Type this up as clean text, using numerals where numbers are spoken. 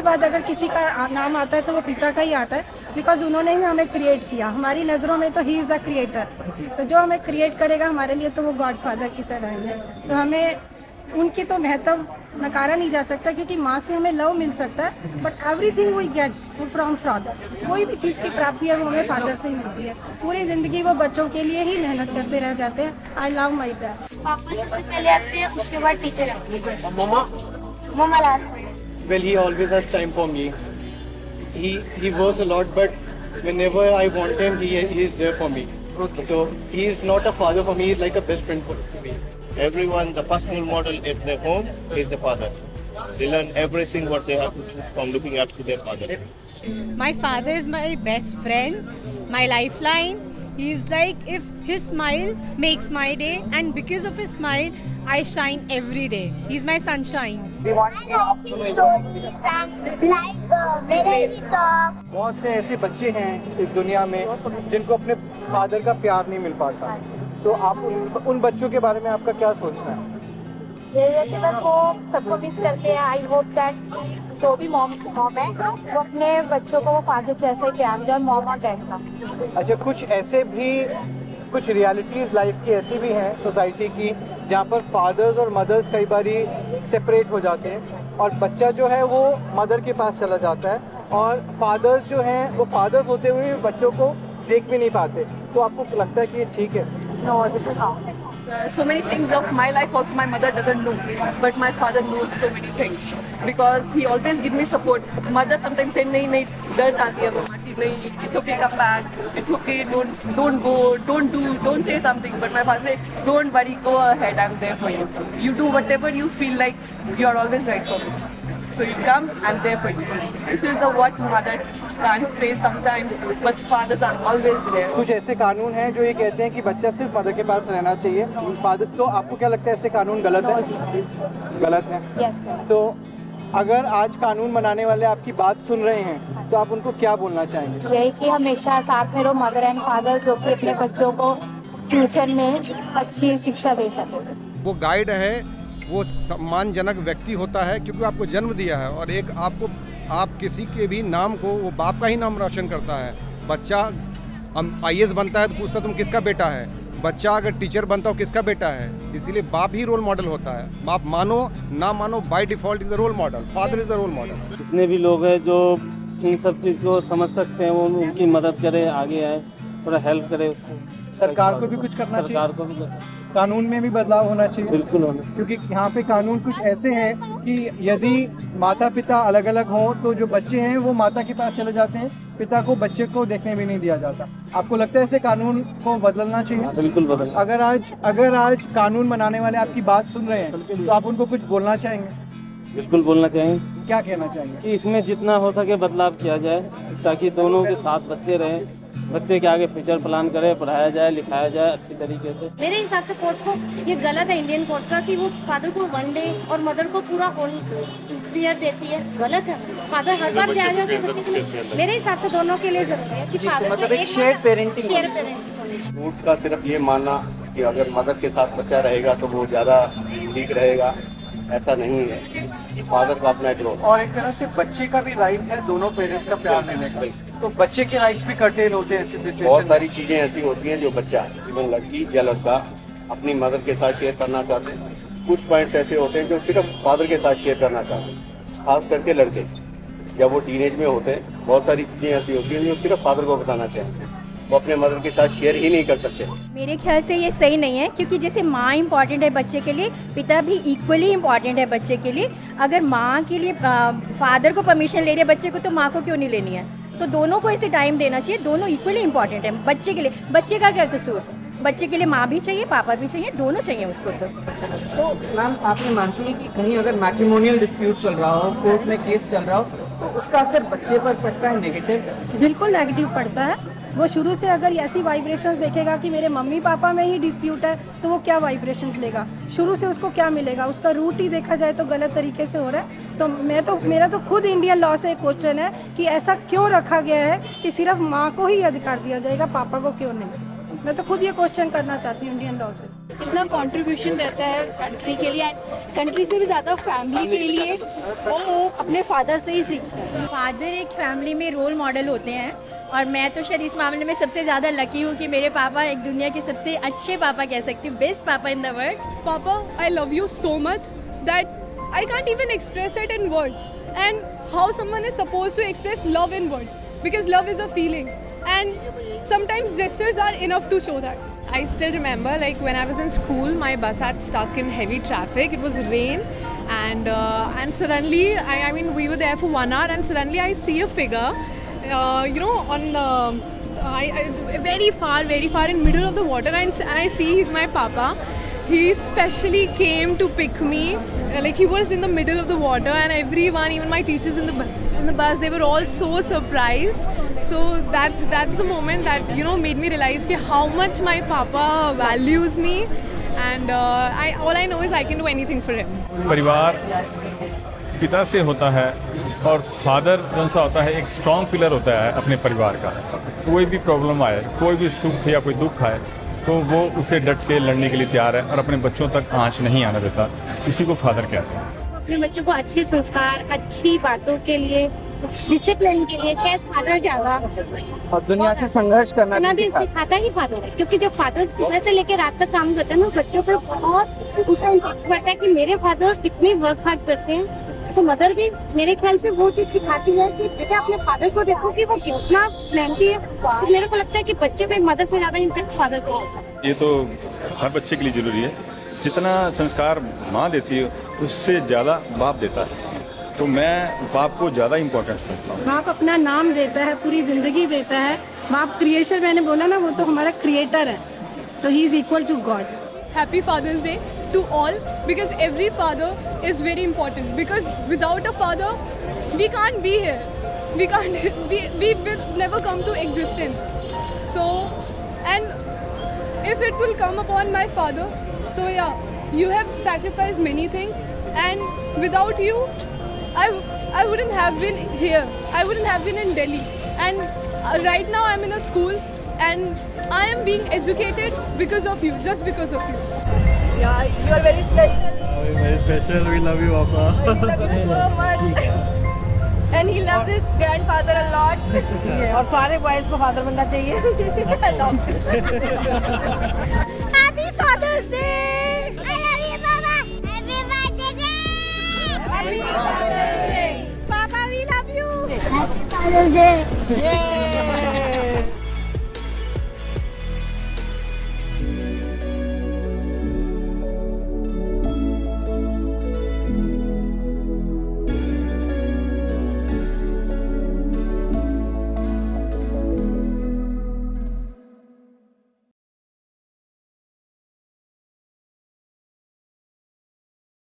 के बाद अगर किसी का नाम आता है तो वो पिता का ही आता है, बिकॉज उन्होंने ही हमें क्रिएट किया। हमारी नज़रों में तो ही इज़ द क्रिएटर, तो जो हमें क्रिएट करेगा हमारे लिए तो वो गॉड फादर की तरह है। तो हमें उनकी तो महत्व नकारा नहीं जा सकता, क्योंकि माँ से हमें लव मिल सकता है, but everything we get from father. कोई भी चीज़ की प्राप्ति है वो हमें फादर से ही मिलती है। पूरी ज़िंदगी वो बच्चों के लिए ही मेहनत करते रह जाते हैं। I love my dad. पापा सबसे पहले आते हैं, उसके बाद टीचर आती है बस। मम्मा लास्ट में। Well, he always has time for me. He works a lot, but whenever I want him, he is there for me. Okay. So he is not a father for me; he is like a best friend for me. Everyone, the first role model at their home is the father. They learn everything what they have to do from looking up to their father. My father is my best friend, my lifeline. He is like, if his smile makes my day, and because of his smile, I shine every day. He's my sunshine. We want बहुत से ऐसे बच्चे हैं इस दुनिया में जिनको अपने फादर का प्यार नहीं मिल पाता, तो आप उन बच्चों के बारे में आपका क्या सोचना है? ये है कि मैं वो सबको मिस करते हैं। आई होप दैट जो भी मॉम है वो अपने बच्चों को वो फादर से ऐसा ही प्यार दे, और मॉम और डैड का। अच्छा, कुछ रियलिटीज़ लाइफ की ऐसी भी हैं सोसाइटी की जहाँ पर फादर्स और मदर्स कई बारी सेपरेट हो जाते हैं, और बच्चा जो है वो मदर के पास चला जाता है, और फादर्स जो हैं वो फादर्स होते हुए भी बच्चों को देख भी नहीं पाते। तो आपको लगता है कि ये ठीक है? No, this is wrong. So many things of my life also my mother doesn't know, but my father knows so many things because he always give me support. Mother sometimes say नहीं डर जाती है, मम्मा नहीं, it's okay, come back, it's okay, don't go, don't say something, but my father say don't worry, go ahead, I'm there for you. You do whatever you feel like, you are always right for me. So you come, I'm there for you. This is the what mother can't say sometimes, but fathers are always there. कुछ ऐसे कानून हैं जो ये कहते हैं कि बच्चा सिर्फ मदर के पास रहना चाहिए, फादर। तो आपको क्या लगता है ऐसे कानून गलत है? गलत है। Yes. तो अगर आज कानून बनाने वाले आपकी बात सुन रहे हैं तो आप उनको क्या बोलना चाहेंगे? यही कि हमेशा साथ में रहो मदर एंड फादर, जो कि अपने बच्चों को फ्यूचर में अच्छी शिक्षा दे सके। वो गाइड है, वो सम्मानजनक व्यक्ति होता है क्योंकि आपको जन्म दिया है, और एक आप किसी के भी नाम को, वो बाप का ही नाम रोशन करता है। बच्चा IAS बनता है तो पूछता तुम किसका बेटा है, बच्चा अगर टीचर बनता हो किसका बेटा है, इसीलिए बाप ही रोल मॉडल होता है। बाप मानो ना मानो, by default is a role model, father is a role model. जितने भी लोग हैं जो इन सब चीज़ को समझ सकते हैं वो उनकी मदद करें, आगे आए, थोड़ा हेल्प करें उसको। सरकार को भी कुछ करना चाहिए, सरकार को भी कानून में भी बदलाव होना चाहिए। बिल्कुल होना, क्योंकि यहाँ पे कानून कुछ ऐसे हैं कि यदि माता पिता अलग अलग हों तो जो बच्चे हैं वो माता के पास चले जाते हैं, पिता को बच्चे को देखने भी नहीं दिया जाता। आपको लगता है ऐसे कानून को बदलना चाहिए? बिल्कुल बदल। अगर आज कानून बनाने वाले आपकी बात सुन रहे हैं तो आप उनको कुछ बोलना चाहेंगे? बिल्कुल बोलना चाहेंगे। क्या कहना चाहेंगे? कि इसमें जितना हो सके बदलाव किया जाए, ताकि दोनों के साथ बच्चे रहें, बच्चे के आगे फ्यूचर प्लान करें, पढ़ाया जाए, लिखाया जाए अच्छी तरीके से। मेरे हिसाब से कोर्ट को ये गलत है, इंडियन कोर्ट का, कि वो फादर को 1 डे और मदर को पूरा होल पीरियड देती है। गलत है। फादर हर बार जाएगा कि बच्चे के लिए, मेरे हिसाब से दोनों के लिए जरूरी है कि फादर मतलब एक शेयर पेरेंटिंग। रूल्स का सिर्फ ये मानना कि अगर मदर के साथ बच्चा रहेगा तो वो ज़्यादा ठीक रहेगा, ऐसा नहीं है। फादर का अपना एक रोल, और एक तरह से बच्चे का भी राइट है दोनों पेरेंट्स का प्यार लेने का, तो बच्चे के राइट्स भी कर्टेल होते हैं ऐसी सिचुएशन। बहुत सारी चीज़ें ऐसी होती हैं जो बच्चा, इवन लड़की या लड़का, अपनी मदर के साथ शेयर करना चाहते हैं। कुछ पॉइंट्स ऐसे होते हैं जो सिर्फ फादर के साथ शेयर करना चाहते हैं, खास करके लड़के जब वो टीनेज में होते हैं। बहुत सारी चीज़ें ऐसी होती हैं जो सिर्फ फादर को बताना चाहते हैं, वो अपने मदर के साथ शेयर ही नहीं कर सकते। मेरे ख्याल से ये सही नहीं है, क्योंकि जैसे माँ इम्पॉर्टेंट है बच्चे के लिए, पिता भी इक्वली इम्पॉर्टेंट है बच्चे के लिए। अगर माँ के लिए फादर को परमिशन ले रही है बच्चे को, तो माँ को क्यों नहीं लेनी है? तो दोनों को ऐसे टाइम देना चाहिए, दोनों इक्वली इम्पॉर्टेंट है बच्चे के लिए। बच्चे का क्या कसूर? बच्चे के लिए माँ भी चाहिए, पापा भी चाहिए, दोनों चाहिए उसको। तो मैम, आपने मानती है कि कहीं अगर मैट्रिमोनियल डिस्प्यूट चल रहा हो, कोर्ट में केस चल रहा हो, तो उसका असर बच्चे पर पड़ता है नेगेटिव? बिल्कुल नेगेटिव पड़ता है। वो शुरू से अगर ऐसी वाइब्रेशंस देखेगा कि मेरे मम्मी पापा में ही डिस्प्यूट है, तो वो क्या वाइब्रेशंस लेगा? शुरू से उसको क्या मिलेगा? उसका रूट ही देखा जाए तो गलत तरीके से हो रहा है। तो मेरा तो खुद इंडियन लॉ से एक क्वेश्चन है कि ऐसा क्यों रखा गया है कि सिर्फ माँ को ही अधिकार दिया जाएगा, पापा को क्यों नहीं? मैं तो खुद ये क्वेश्चन करना चाहती हूँ इंडियन लॉ से। कितना कंट्रीब्यूशन रहता है कंट्री के लिए, कंट्री से भी ज़्यादा फैमिली के लिए वो अपने फादर से ही सीखता है। फादर एक फैमिली में रोल मॉडल होते हैं और मैं तो शायद इस मामले में सबसे ज़्यादा लकी हूँ कि मेरे पापा एक दुनिया के सबसे अच्छे पापा कह सकती हूँ, बेस्ट पापा इन द वर्ल्ड। पापा, I love you so much that I can't even express it in words, and how someone is supposed to express love in words, because love is a feeling and sometimes gestures are enough to show that. I still remember, like when I was in school, my bus had stuck in heavy traffic. It was rain, and suddenly, I mean, we were there for 1 hour, and suddenly I see a figure, on very far in middle of the water, and I see he's my papa. He specially came to pick me, like he was in the middle of the water, and everyone, even my teachers in the bus, they were all so surprised. So that's the moment that made me realize कि how much my papa values me, and all I know is I can do anything for him. परिवार पिता से होता है और father कौन सा होता है, एक स्ट्रॉन्ग पिलर होता है अपने परिवार का। कोई भी प्रॉब्लम आए, कोई भी सुख या कोई दुख आए, तो वो उसे डट के लड़ने के लिए तैयार है और अपने बच्चों तक आंच नहीं आने देता। इसी को फादर कहते हैं। अपने बच्चों को अच्छे संस्कार, अच्छी बातों के लिए, डिसिप्लिन के लिए शायद फादर ज्यादा और दुनिया से संघर्ष करना भी सिखाता ही फादर है, क्योंकि जब फादर सुबह से लेकर रात तक काम करते हैं ना, बच्चों पर बहुत उसका इम्पैक्ट पड़ता है कि मेरे फादर कितने वर्क हार्ड करते हैं। तो मदर भी मेरे ख्याल से वो चीज सिखाती है कि बेटा अपने फादर को देखो कि वो कितना मेहनती है। तो मेरे को लगता है कि बच्चे पे मदर से ज्यादा इम्पैक्ट फादर को होता है। ये तो हर बच्चे के लिए जरूरी है। जितना संस्कार माँ देती है उससे ज़्यादा बाप देता है, तो मैं बाप को ज़्यादा इम्पोर्टेंस देता हूँ। बाप अपना नाम देता है, पूरी जिंदगी देता है। बाप क्रिएशन, मैंने बोला ना, वो तो हमारा क्रिएटर है, तो he is equal to God. Happy Father's Day to all, because every father is very important, because without a father we can't be here, we will never come to existence. So, and if it will come upon my father, so yeah, you have sacrificed many things, and without you I wouldn't have been here, I wouldn't have been in Delhi, and right now I'm in a school and I am being educated because of you, just because of you. Yeah, you are very special. Very special. We love you, Papa. We love you so much. And he loves his grandfather a lot. और सारे boys को father बनना चाहिए। Happy Father's Day. I love you, Papa. Happy Father's Day. Happy Father's Day. Papa, we love you. Happy Father's Day. Yeah.